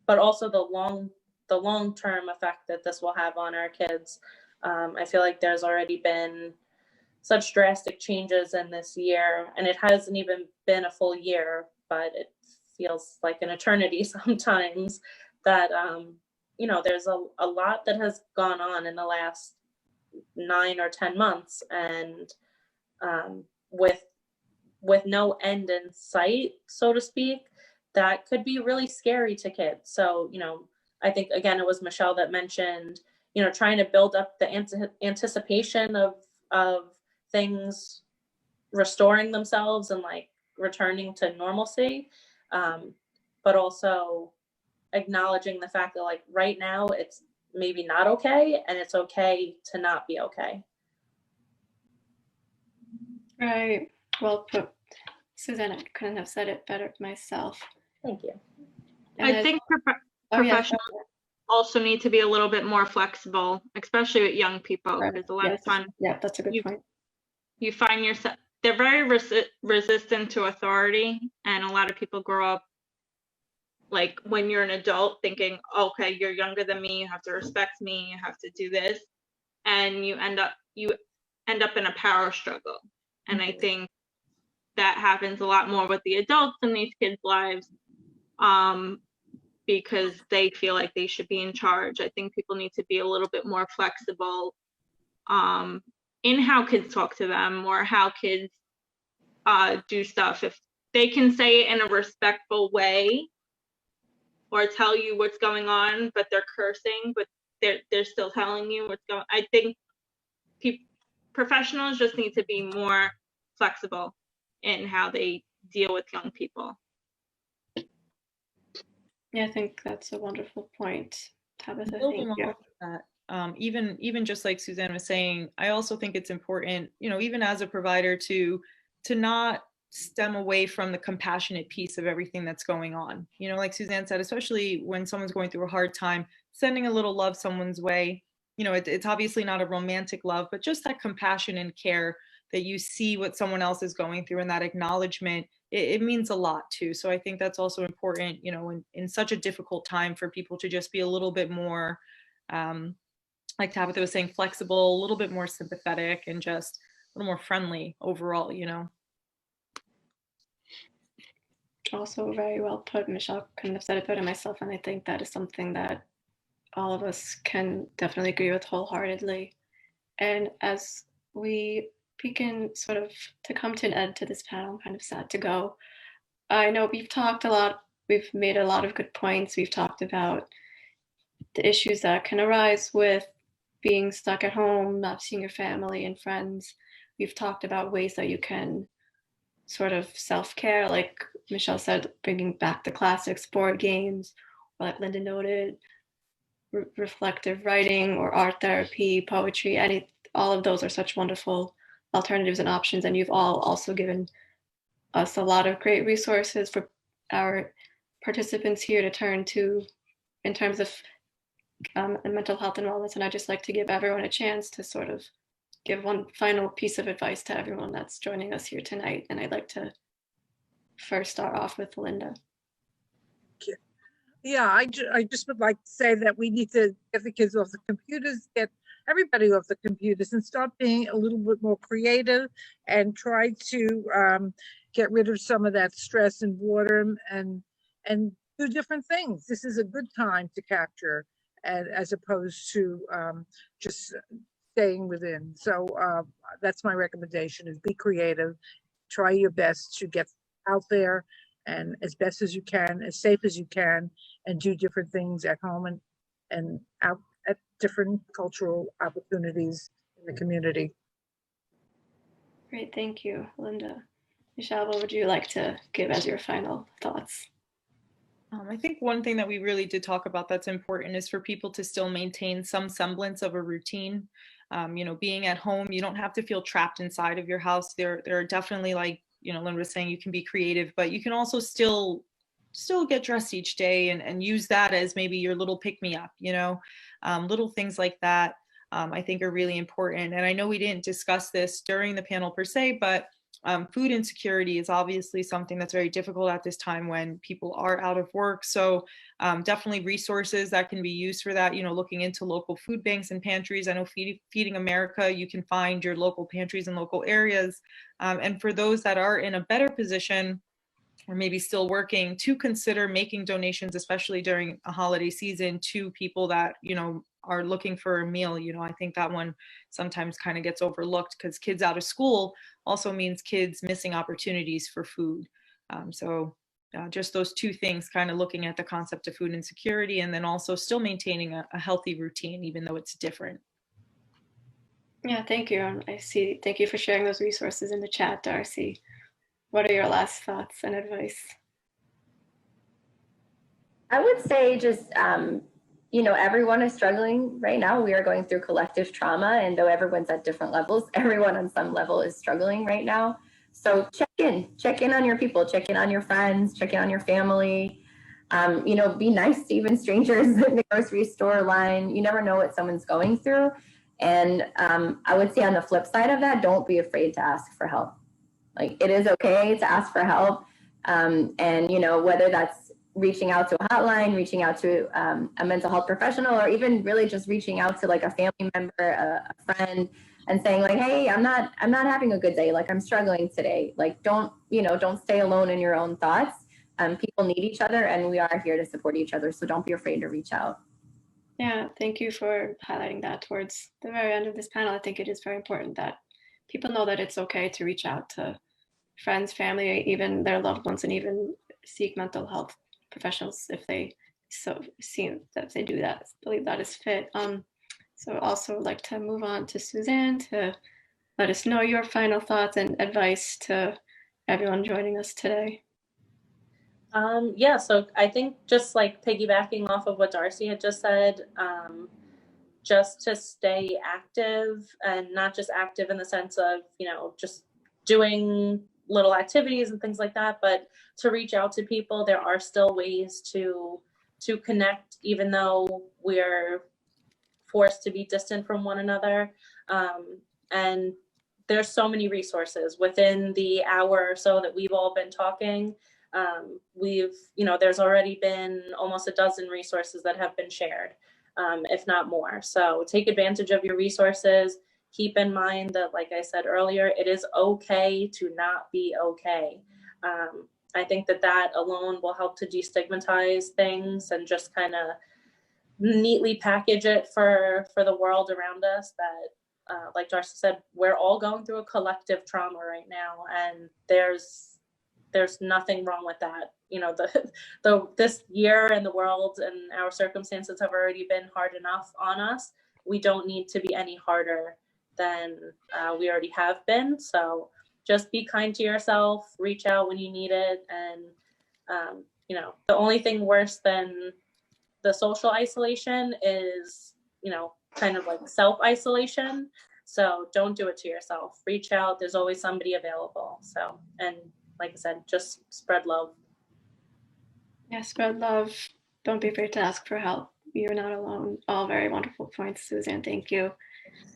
but also the long-term effect that this will have on our kids. I feel like there's already been such drastic changes in this year, and it hasn't even been a full year, but it feels like an eternity sometimes, that there's a lot that has gone on in the last 9 or 10 months, and with no end in sight, so to speak, that could be really scary to kids. So, I think, again, it was Michelle that mentioned, trying to build up the anticipation of things restoring themselves and like returning to normalcy, but also acknowledging the fact that, like, right now it's maybe not okay, and it's okay to not be okay. Right. Well put, Susan. I couldn't have said it better myself. Thank you. And I think oh, yeah, professionals also need to be a little bit more flexible, especially with young people, right. because a lot of times Yeah, that's a good point. you find yourself, they're very resistant to authority, and a lot of people grow up like, when you're an adult, thinking, okay, you're younger than me, you have to respect me, you have to do this, and you end up in a power struggle. And I think that happens a lot more with the adults in these kids' lives, because they feel like they should be in charge. I think people need to be a little bit more flexible in how kids talk to them, or how kids do stuff. If they can say it in a respectful way, or tell you what's going on, but they're cursing, but they're still telling you what's going on. I think professionals just need to be more flexible in how they deal with young people. Yeah, I think that's a wonderful point, Tabitha. Building Thank you. off of that, even just like Suzanne was saying, I also think it's important, even as a provider, to not stem away from the compassionate piece of everything that's going on. Like Suzanne said, especially when someone's going through a hard time, sending a little love someone's way. It's obviously not a romantic love, but just that compassion and care, that you see what someone else is going through, and that acknowledgement, it means a lot too. So I think that's also important, in such a difficult time, for people to just be a little bit more, like Tabitha was saying, flexible, a little bit more sympathetic, and just a little more friendly overall. Also very well put. Michelle couldn't have said it better myself, and I think that is something that all of us can definitely agree with wholeheartedly. And as we begin sort of to come to an end to this panel, I'm kind of sad to go. I know we've talked a lot, we've made a lot of good points. We've talked about the issues that can arise with being stuck at home, not seeing your family and friends. We've talked about ways that you can sort of self-care, like Michelle said, bringing back the classics, board games, or like Linda noted, reflective writing or art therapy, poetry, all of those are such wonderful alternatives and options. And you've all also given us a lot of great resources for our participants here to turn to in terms of mental health and wellness. And I'd just like to give everyone a chance to sort of give one final piece of advice to everyone that's joining us here tonight. And I'd like to first start off with Linda. Yeah, I just would like to say that we need to get the kids off the computers, get everybody off the computers, and start being a little bit more creative and try to get rid of some of that stress and boredom and do different things. This is a good time to capture, and as opposed to just staying within. So that's my recommendation: is be creative, try your best to get out there and as best as you can, as safe as you can, and do different things at home and out at different cultural opportunities in the community. Great, thank you, Linda. Michelle, what would you like to give as your final thoughts? I think one thing that we really did talk about that's important is for people to still maintain some semblance of a routine. You know, being at home, you don't have to feel trapped inside of your house. There are definitely, like, you know, Linda was saying, you can be creative, but you can also still get dressed each day and use that as maybe your little pick-me-up, you know, little things like that. I think are really important. And I know we didn't discuss this during the panel per se, but food insecurity is obviously something that's very difficult at this time when people are out of work. So definitely resources that can be used for that, you know, looking into local food banks and pantries. I know Feeding America, you can find your local pantries in local areas. And for those that are in a better position, or maybe still working, to consider making donations, especially during a holiday season, to people that, you know, are looking for a meal. You know, I think that one sometimes kind of gets overlooked because kids out of school also means kids missing opportunities for food. So just those two things, kind of looking at the concept of food insecurity and then also still maintaining a healthy routine, even though it's different. Yeah, thank you. I see. Thank you for sharing those resources in the chat, Darcy. What are your last thoughts and advice? I would say just, you know, everyone is struggling right now. We are going through collective trauma, and though everyone's at different levels, everyone on some level is struggling right now. So check in on your people, check in on your friends, check in on your family. You know, be nice to even strangers in the grocery store line. You never know what someone's going through. And I would say on the flip side of that, don't be afraid to ask for help. Like, it is okay to ask for help. And, you know, whether that's reaching out to a hotline, reaching out to a mental health professional, or even really just reaching out to like a family member, a friend, and saying like, hey, I'm not having a good day. Like, I'm struggling today. Like, don't stay alone in your own thoughts. People need each other, and we are here to support each other. So don't be afraid to reach out. Yeah, thank you for highlighting that towards the very end of this panel. I think it is very important that people know that it's okay to reach out to friends, family, even their loved ones, and even seek mental health professionals if they do that, believe that is fit. So also like to move on to Suzanne to let us know your final thoughts and advice to everyone joining us today. Yeah, so I think just like piggybacking off of what Darcy had just said, just to stay active, and not just active in the sense of, you know, just doing little activities and things like that, but to reach out to people. There are still ways to connect, even though we're forced to be distant from one another. And there's so many resources within the hour or so that we've all been talking. There's already been almost a dozen resources that have been shared, if not more. So take advantage of your resources. Keep in mind that, like I said earlier, it is okay to not be okay. I think that alone will help to destigmatize things and just kind of neatly package it for the world around us. That, like Darcy said, we're all going through a collective trauma right now, and there's nothing wrong with that. You know, this year and the world and our circumstances have already been hard enough on us. We don't need to be any harder than we already have been. So just be kind to yourself, reach out when you need it. And, you know, the only thing worse than the social isolation is, you know, kind of like self-isolation. So don't do it to yourself. Reach out. There's always somebody available. So, and like I said, just spread love. Yeah, spread love. Don't be afraid to ask for help. You're not alone. All very wonderful points, Suzanne. Thank you.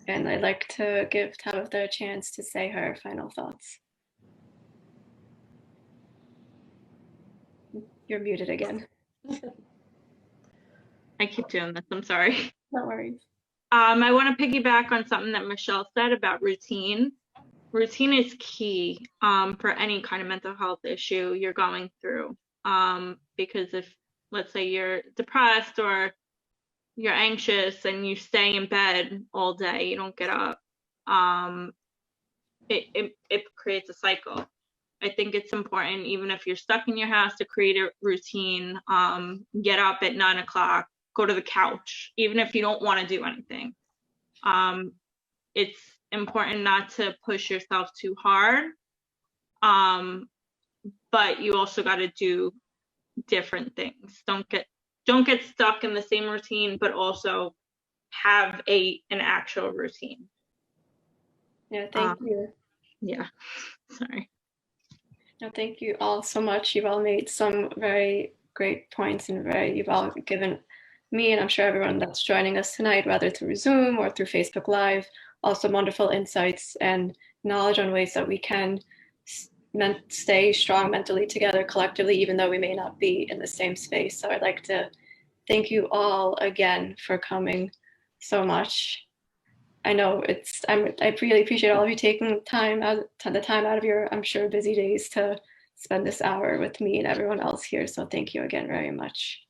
And I'd like to give Tabitha a chance to say her final thoughts. You're muted again. I keep doing this, I'm sorry. No worries. I want to piggyback on something that Michelle said about routine. Routine is key for any kind of mental health issue you're going through. Because if, let's say, you're depressed or you're anxious and you stay in bed all day, you don't get up, it creates a cycle. I think it's important, even if you're stuck in your house, to create a routine. Get up at 9 o'clock, go to the couch, even if you don't want to do anything. It's important not to push yourself too hard, but you also got to do different things. Don't get stuck in the same routine, but also have an actual routine. Yeah, thank you. Yeah, sorry. No, thank you all so much. You've all made some very great points, and you've all given me, and I'm sure everyone that's joining us tonight, whether through Zoom or through Facebook Live, also wonderful insights and knowledge on ways that we can stay strong mentally together collectively, even though we may not be in the same space. So I'd like to thank you all again for coming so much. I know I really appreciate all of you taking the time out of your, I'm sure, busy days to spend this hour with me and everyone else here. So thank you again very much.